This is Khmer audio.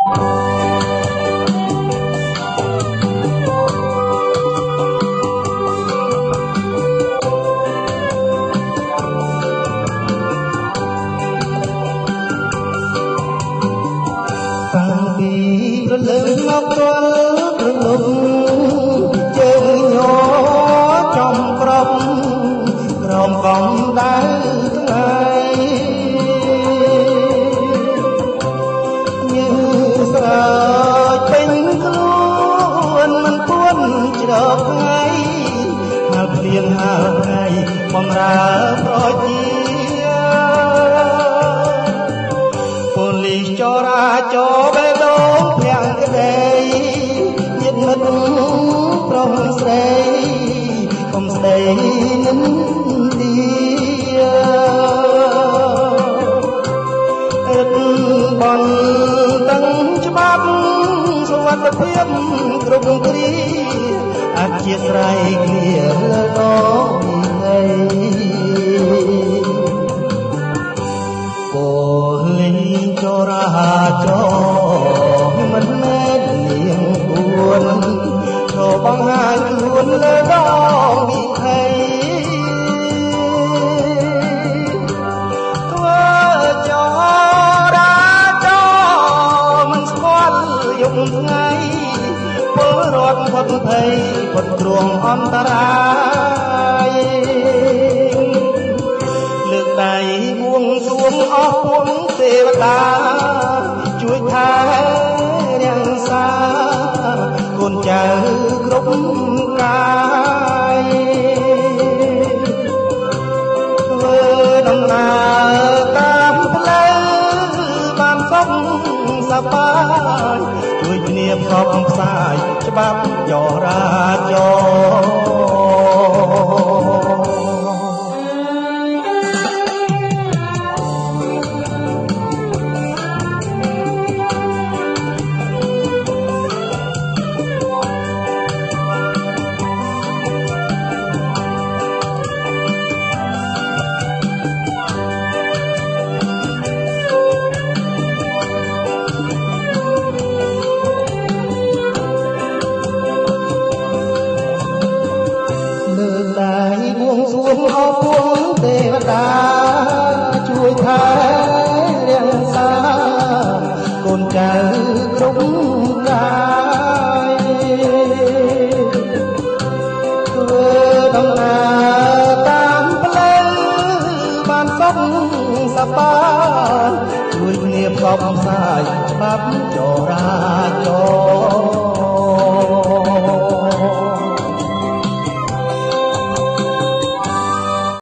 លើមកទល់ព្រលឹមជើងញ័រចំក្រំក្រំកំដៅថ្ងៃញើសស្រោចពេញខ្លួនមិនពួនច្រកថ្ងៃហើយភ្លៀងហើយថ្ងៃបំរើប្រជាប៉ូលីសចរាចរណ៍បេះដូងភ្លាំងក្ដីញាតិមិត្តប្រុសស្រីកុំស្ដីនឹងទីរឹតបន់តឹងច្បាប់សុវត្ថិភាពគ្រប់គ្រាអធិស្ឋានគ្នាដល់ថ្ងៃប៉ូលីសចរាចរណ៍មិនមែននាងគួនក៏បង្ហាញខ្លួនលើដងវិថីធ្វើចរាចរណ៍មិនស្គាល់យប់ថ្ងៃពលរដ្ឋផុតភ័យផុតគ្រោះអន្តរាយលើកដៃបួងសួងអស់ពួងទេវតាជួយថែរាំងសាកូនចៅគ្រប់កាយធ្វើដំណើរតាមផ្លូវបានសុខសប្បាយជួយគ្នាផ្សព្វផ្សាយច្បាប់ចរាចរអរគុណទេវតាជួយថែរាំងសាកូនចៅគ្រប់កាយធ្វើដំណើរតាមផ្លូវបានសុខសប្បាយជួយគ្នាផ្សព្វផ្សាយច្បាប់ច